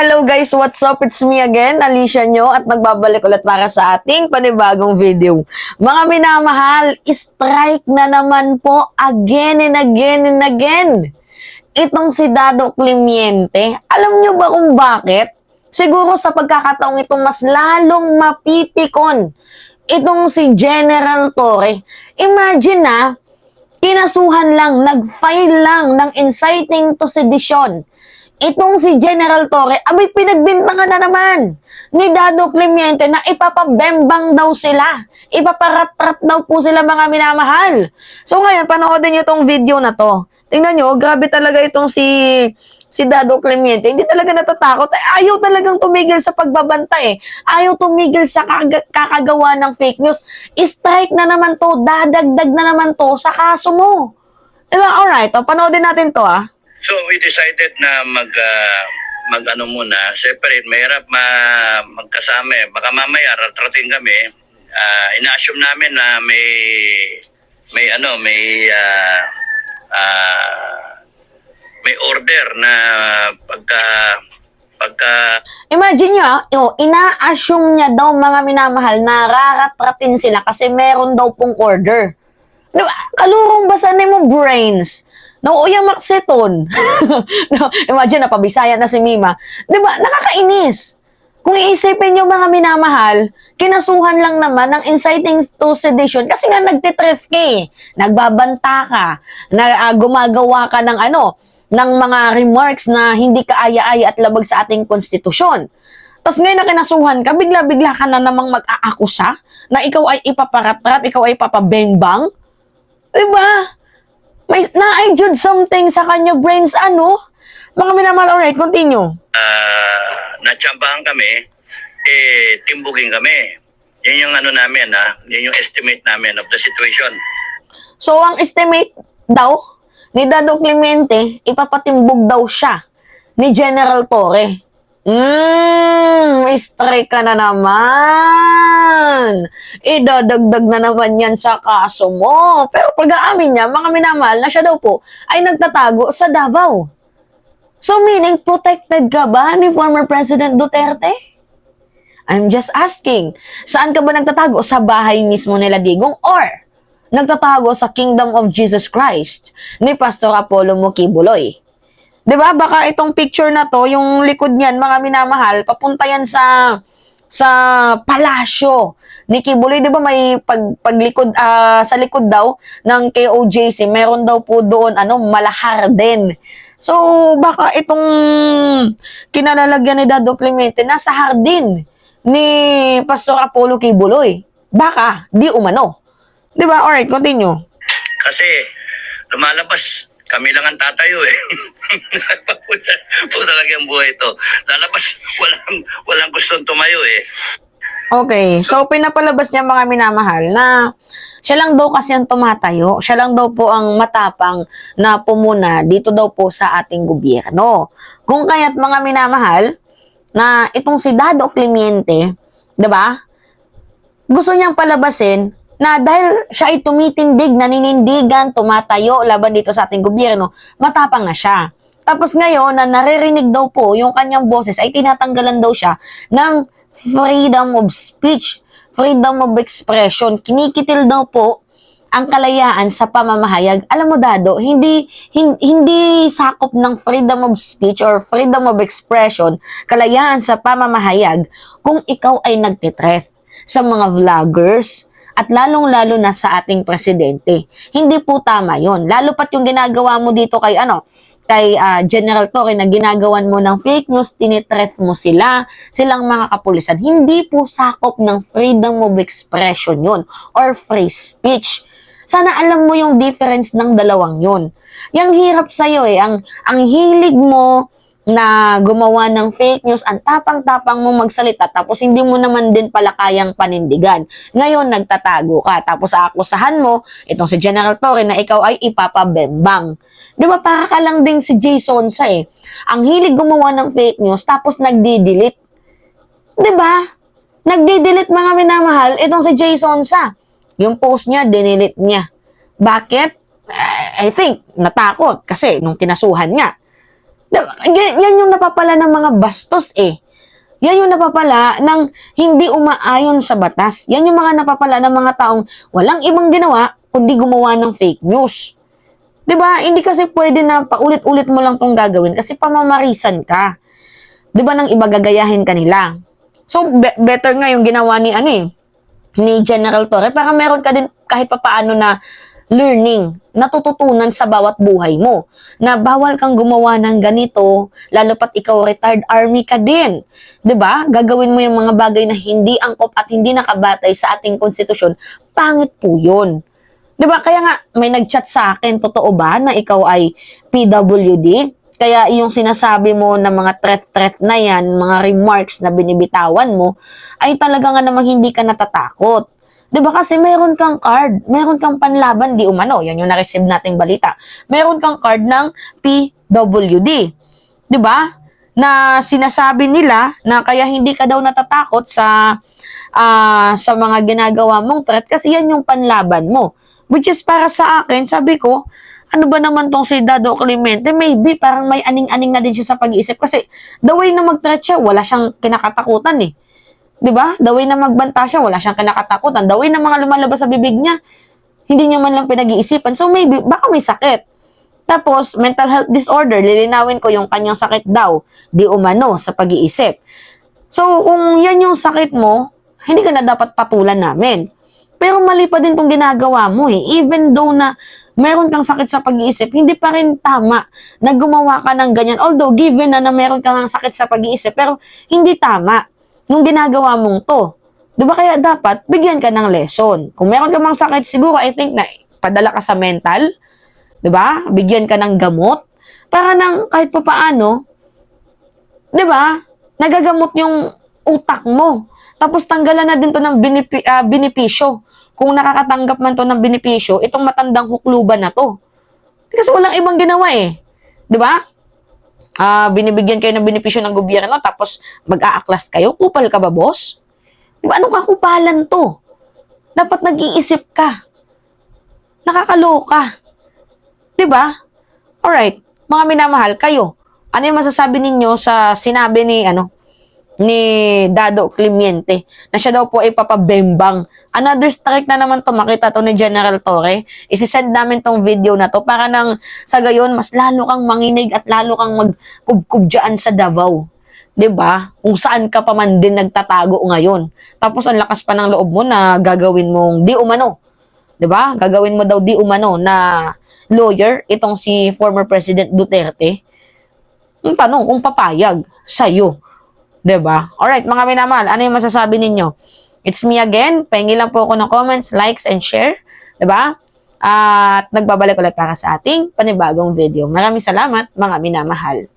hello guys! What's up? It's me again, Alicia nyo, at nagbabalik ulit para sa ating panibagong video. Mga minamahal, strike na naman po again and again and again. Itong si Dado Climiente, alam nyo ba kung bakit? Siguro sa pagkakataong ito mas lalong mapipikon itong si General Torre. Imagine na, kinasuhan lang, nag-file lang ng inciting to sedition. Itong si General Torre, abay pinagbintangan na naman ni Dado Climiente na ipapabembang daw sila. Ipaparatrat daw po sila mga minamahal. So ngayon, panoodin nyo itong video na to. Tingnan nyo, grabe talaga itong si Dado Climiente. Hindi talaga natatakot. Ayaw talagang tumigil sa pagbabanta eh. Ayaw tumigil sa kakagawa ng fake news. Strike na naman to, dadagdag na naman to sa kaso mo. Diba? Alright, panoodin natin to ah. So we decided na mag-ano muna, separate, mahirap magkasama eh. Baka mamaya ratrating kami. Ina-assume namin na may order na pagka Imagine nyo, ina-assume niya daw mga minamahal na raratratin sila kasi meron daw pong order. Diba? Kalurong basanin mo brains. Nauuyang makseton. Imagine, napabisaya na si Mima. Diba? Nakakainis. Kung iisipin nyo mga minamahal, kinasuhan lang naman ng inciting to sedition kasi nga nagtitref ka eh. Nagbabanta ka. Gumagawa ka ng ng mga remarks na hindi kaaya-aya at labag sa ating konstitusyon. Tapos ngayon na kinasuhan ka, bigla-bigla ka na namang mag-aakusa na ikaw ay ipaparatrat, ikaw ay ipapabengbang. Diba? May na-I-jude something sa kanya brains, Mga minamahal, alright, continue. natsambahan kami, timbugin kami. Yun yung namin, yun yung estimate namin of the situation. So, ang estimate daw ni Dado Climiente, ipapatimbog daw siya ni General Torre. Strike ka na naman. Idadagdag na naman yan sa kaso mo. Pero pag-aamin niya, mga minamahal, na siya daw po ay nagtatago sa Davao. So meaning, protected ka ba ni former President Duterte? I'm just asking, saan ka ba nagtatago? Sa bahay mismo nila Digong or nagtatago sa Kingdom of Jesus Christ ni Pastor Apollo Mokibuloy? Diba? Baka itong picture na to, yung likod niyan, mga minamahal, papunta yan sa palasyo ni Kibuloy. Diba may paglikod, sa likod daw ng KOJC, meron daw po doon, malahar din. So, baka itong kinalalagyan ni Dado Climiente nasa hardin ni Pastor Apollo Kibuloy. Baka, di umano. Diba? Alright, continue. Kasi lumalabas, kami lang ang tatayo eh. Po talaga ang buhay ito. Lalabas, walang gustong tumayo eh. Okay, so pinapalabas niya mga minamahal na siya lang daw kasi ang tumatayo. Siya lang daw po ang matapang na pumuna dito daw po sa ating gobyerno. Kung kaya't mga minamahal, na itong si Dado Climiente, diba? Gusto niyang palabasin na dahil siya ay tumitindig, naninindigan, tumatayo laban dito sa ating gobyerno, matapang na siya. Tapos ngayon, na naririnig daw po yung kanyang boses, ay tinatanggalan daw siya ng freedom of speech, freedom of expression. Kinikitil daw po ang kalayaan sa pamamahayag. Alam mo, Dado, hindi sakop ng freedom of speech or freedom of expression, kalayaan sa pamamahayag, kung ikaw ay nagtitreth sa mga vloggers, at lalong-lalo na sa ating presidente. Hindi po tama yon. Lalo pat yung ginagawa mo dito kay General Torre na ginagawan mo ng fake news, tinitreth mo silang mga kapulisan. Hindi po sakop ng freedom of expression yun or free speech. Sana alam mo yung difference ng dalawang yun. Yung hirap sa'yo ang hilig mo na gumawa ng fake news, ang tapang-tapang mo magsalita, tapos hindi mo naman din pala kayang panindigan. Ngayon, nagtatago ka, tapos aakusahan mo, itong si General Torre, na ikaw ay ipapabembang. Di ba, para ka lang ding si Jason sa ang hilig gumawa ng fake news, tapos nagdi-delete. Di ba? Nagdi-delete mga minamahal, itong si Jason sa. Yung post niya, dinilit niya. Bakit? I think, natakot, kasi nung kinasuhan niya. Yan yung napapala ng mga bastos eh. Yan yung napapala ng hindi umaayon sa batas. Yan yung mga napapala ng mga taong walang ibang ginawa kundi gumawa ng fake news. 'Di ba? Hindi kasi pwede na paulit-ulit mo lang tong gagawin kasi pamamarisan ka. 'Di ba nang iba gagayahin ka nila. So better nga yung ginawa ni ni General Torre para meron ka din kahit papaano na learning, natututunan sa bawat buhay mo na bawal kang gumawa ng ganito lalo pat ikaw retired army ka din. 'Di ba? Gagawin mo yung mga bagay na hindi angkop at hindi nakabatay sa ating konstitusyon. Pangit po 'yun. 'Di ba? Kaya nga may nag-chat sa akin, totoo ba na ikaw ay PWD? Kaya yung sinasabi mo na mga threat na yan, mga remarks na binibitawan mo, ay talaga nga namang hindi ka natatakot. 'Di ba kasi meron kang card, meron kang panlaban di umano, yan yung na-receive nating balita. Meron kang card ng PWD. 'Di ba? Na sinasabi nila na kaya hindi ka daw natatakot sa mga ginagawa mong threat kasi yan yung panlaban mo. Which is para sa akin, sabi ko, ano ba naman tong si Dado Clemente? Maybe parang may aning-aning na din siya sa pag-iisip kasi the way na mag-threat siya, wala siyang kinakatakutan eh. 'Di ba? The way na magbanta siya, wala siyang kinakatakutan. The way na mga lumalabas sa bibig niya, hindi niya man lang pinag-iisipan. So maybe, baka may sakit. Tapos, mental health disorder, lilinawin ko yung kanyang sakit daw, di umano sa pag-iisip. So, kung yan yung sakit mo, hindi ka na dapat patulan namin. Pero mali pa din tong ginagawa mo eh. Even though na meron kang sakit sa pag-iisip, hindi pa rin tama na gumawa ka ng ganyan. Although, given na meron kang sakit sa pag-iisip, pero hindi tama yung ginagawa mong to. Diba kaya dapat, bigyan ka ng lesson. Kung meron ka mang sakit, siguro I think na padala ka sa mental, diba? Bigyan ka ng gamot, para nang kahit pa paano, diba? Nagagamot yung utak mo. Tapos tanggalan na din to ng benepisyo. Kung nakakatanggap man to ng benepisyo, itong matandang hukluban na to. Kasi walang ibang ginawa eh. Diba? Binibigyan kayo ng benepisyo ng gobyerno tapos mag-aaklas kayo. Kupal ka ba, boss? Diba? Anong kakupalan to? Dapat nag-iisip ka. Nakakaloka. Diba? Alright. Mga minamahal, kayo. Ano yung masasabi ninyo sa sinabi ni Dado Clemente na siya daw po ay papabembang. Another strike na naman to, makita to ni General Torre. Isisend namin tong video na to para nang sa gayon mas lalo kang manginig at lalo kang magkubkub dyan sa Davao. 'Di ba? Kung saan ka pa man din nagtatago ngayon. Tapos ang lakas pa ng loob mo na gagawin mong di umano. 'Di ba? Gagawin mo daw di umano na lawyer itong si former President Duterte. Ang tanong kung papayag sa'yo. 'Di ba? Alright, mga minamahal, ano yung masasabi ninyo? It's me again. Pahingi lang po ako ng comments, likes, and share. 'Di ba? At nagbabalik ulit para sa ating panibagong video. Maraming salamat, mga minamahal.